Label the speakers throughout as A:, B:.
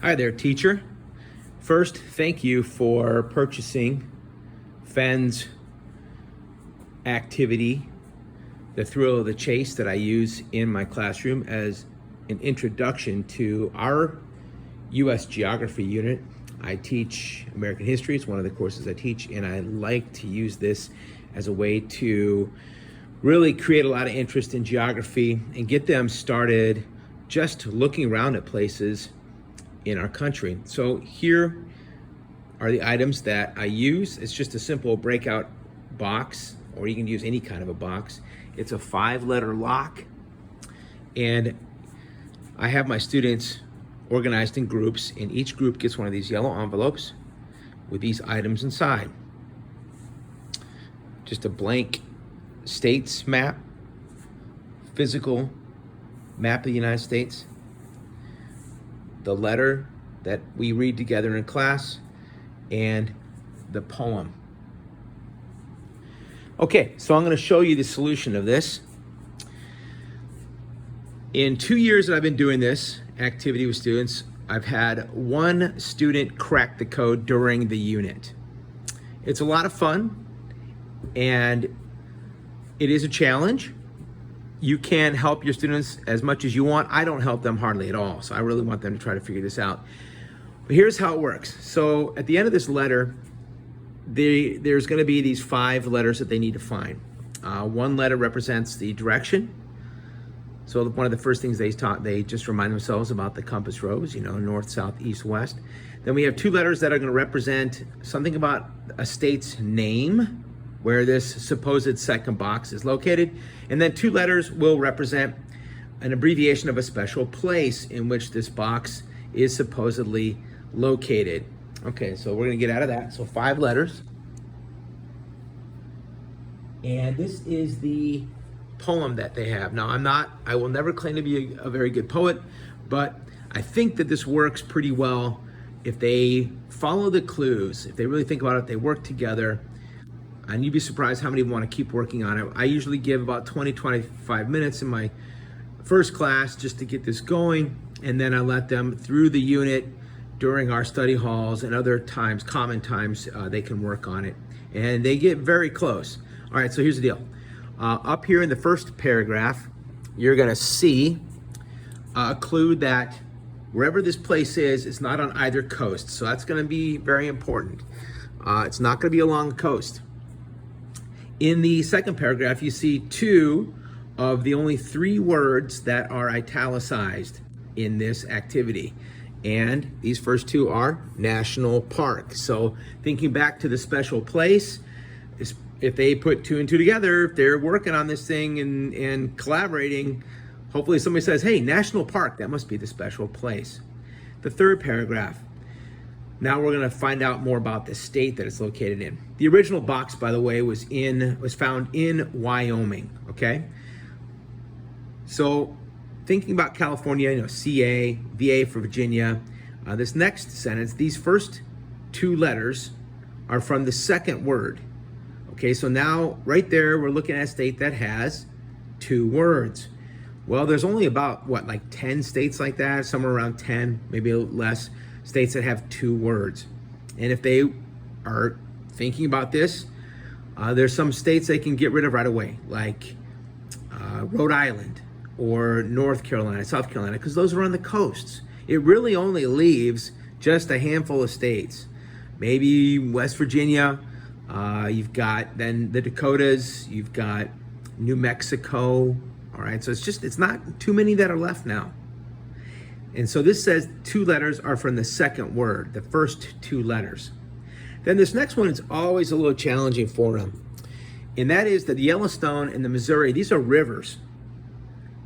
A: Hi there, teacher. First, thank you for purchasing Fenn's activity, the Thrill of the Chase, that I use in my classroom as an introduction to our U.S. Geography unit. I teach American history, it's one of the courses I teach, and I like to use this as a way to really create a lot of interest in geography and get them started just looking around at places in our country. So here are the items that I use. It's just a simple breakout box, or you can use any kind of a box. It's a 5-letter lock, and I have my students organized in groups, and each group gets one of these yellow envelopes with these items inside. Just a blank states map, physical map of the United States, the letter that we read together in class, and the poem. Okay, so I'm going to show you the solution of this. In 2 years that I've been doing this activity with students, I've had one student crack the code during the unit. It's a lot of fun, and it is a challenge. You can help your students as much as you want. I don't help them hardly at all, so I really want them to try to figure this out. But here's how it works. So at the end of this letter, there's going to be these 5 letters that they need to find. One letter represents the direction. So one of the first things they just remind themselves about the compass rose, north, south, east, west. Then we have 2 letters that are going to represent something about a state's name, where this supposed second box is located. And then 2 letters will represent an abbreviation of a special place in which this box is supposedly located. Okay, so we're gonna get out of that. So 5 letters. And this is the poem that they have. Now I will never claim to be a very good poet, but I think that this works pretty well if they follow the clues, if they really think about it, they work together. And you'd be surprised how many want to keep working on it. I usually give about 20-25 minutes in my first class just to get this going, and then I let them through the unit during our study halls and other times, common times, they can work on it. And they get very close. All right, so here's the deal. Up here in the first paragraph, you're gonna see a clue that wherever this place is, it's not on either coast. So that's gonna be very important. It's not gonna be along the coast. In the second paragraph, you see 2 of the only 3 words that are italicized in this activity. And these first 2 are national park. So thinking back to the special place, if they put 2 and 2 together, if they're working on this thing and collaborating, hopefully somebody says, hey, national park, that must be the special place. The third paragraph, now we're going to find out more about the state that it's located in. The original box, by the way, was found in Wyoming, okay? So thinking about California, CA, VA for Virginia, this next sentence, these first 2 letters are from the second word. Okay, so now right there, we're looking at a state that has 2 words. Well, there's only about, like 10 states like that, somewhere around 10, maybe a little less, states that have 2 words. And if they are thinking about this, there's some states they can get rid of right away, like Rhode Island or North Carolina, South Carolina, because those are on the coasts. It really only leaves just a handful of states. Maybe West Virginia, you've got then the Dakotas, you've got New Mexico, all right? So it's not too many that are left now. And so this says 2 letters are from the second word, the first 2 letters. Then this next one is always a little challenging for them. And that is that the Yellowstone and the Missouri, these are rivers.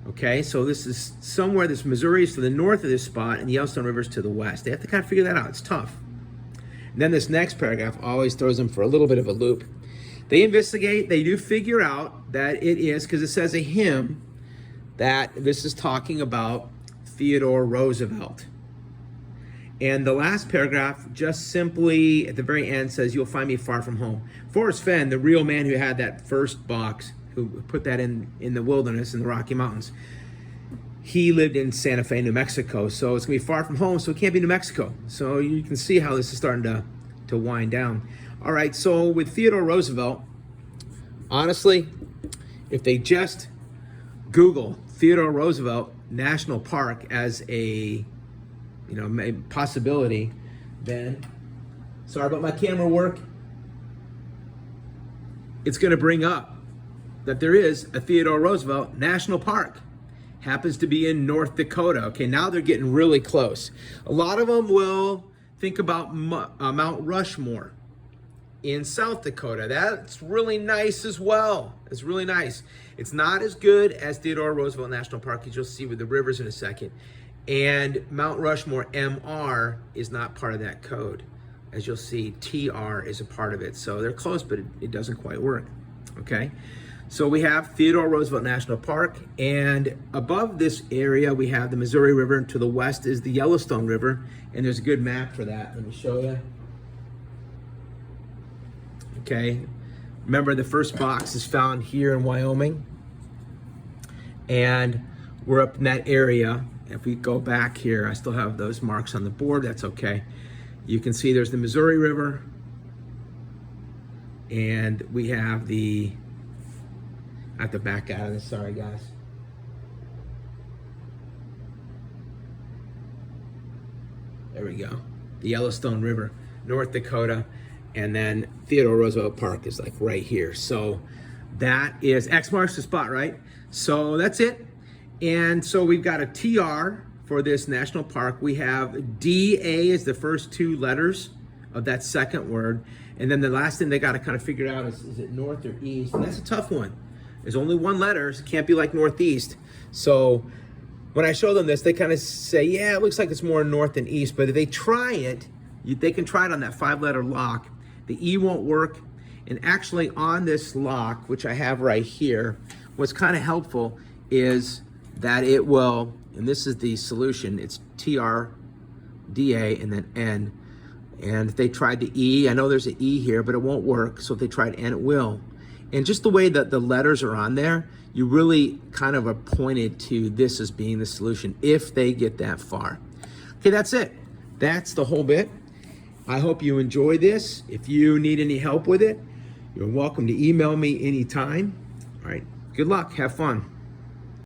A: Okay, so this is somewhere, this Missouri is to the north of this spot and the Yellowstone River is to the west. They have to kind of figure that out, it's tough. And then this next paragraph always throws them for a little bit of a loop. They investigate, they do figure out that it is, because it says a hymn, that this is talking about Theodore Roosevelt. And the last paragraph just simply at the very end says, you'll find me far from home. Forrest Fenn, the real man who had that first box, who put that in the wilderness in the Rocky Mountains, he lived in Santa Fe, New Mexico. So it's gonna be far from home, so it can't be New Mexico. So you can see how this is starting to wind down. All right, so with Theodore Roosevelt, honestly, if they just Google Theodore Roosevelt National Park as a possibility, then, sorry about my camera work, it's gonna bring up that there is a Theodore Roosevelt National Park. Happens to be in North Dakota. Okay, now they're getting really close. A lot of them will think about Mount Rushmore in South Dakota. That's really nice as well. It's really nice. It's not as good as Theodore Roosevelt National Park, as you'll see with the rivers in a second. And Mount Rushmore, MR, is not part of that code. As you'll see, TR is a part of it. So they're close, but it doesn't quite work, okay? So we have Theodore Roosevelt National Park, and above this area we have the Missouri River, and to the west is the Yellowstone River, and there's a good map for that. Let me show you. Okay, remember the first box is found here in Wyoming, and we're up in that area. If we go back here, I still have those marks on the board, that's okay. You can see there's the Missouri River, and we have the, I have to back out of this, sorry guys. There we go. The Yellowstone River, North Dakota, and then Theodore Roosevelt Park is like right here. So that is, X marks the spot, right? So that's it. And so we've got a TR for this national park. We have DA is the first two letters of that second word. And then the last thing they got to kind of figure out is it north or east? And that's a tough one. There's only one letter, so it can't be like northeast. So when I show them this, they kind of say, yeah, it looks like it's more north than east. But if they try it, they can try it on that 5-letter lock. The E won't work. And actually on this lock, which I have right here, what's kind of helpful is that it will, and this is the solution, it's TR, DA, and then N. And if they tried the E, I know there's an E here, but it won't work. So if they tried N, it will. And just the way that the letters are on there, you really kind of are pointed to this as being the solution if they get that far. Okay, that's it. That's the whole bit. I hope you enjoy this. If you need any help with it, you're welcome to email me anytime. All right, good luck, have fun.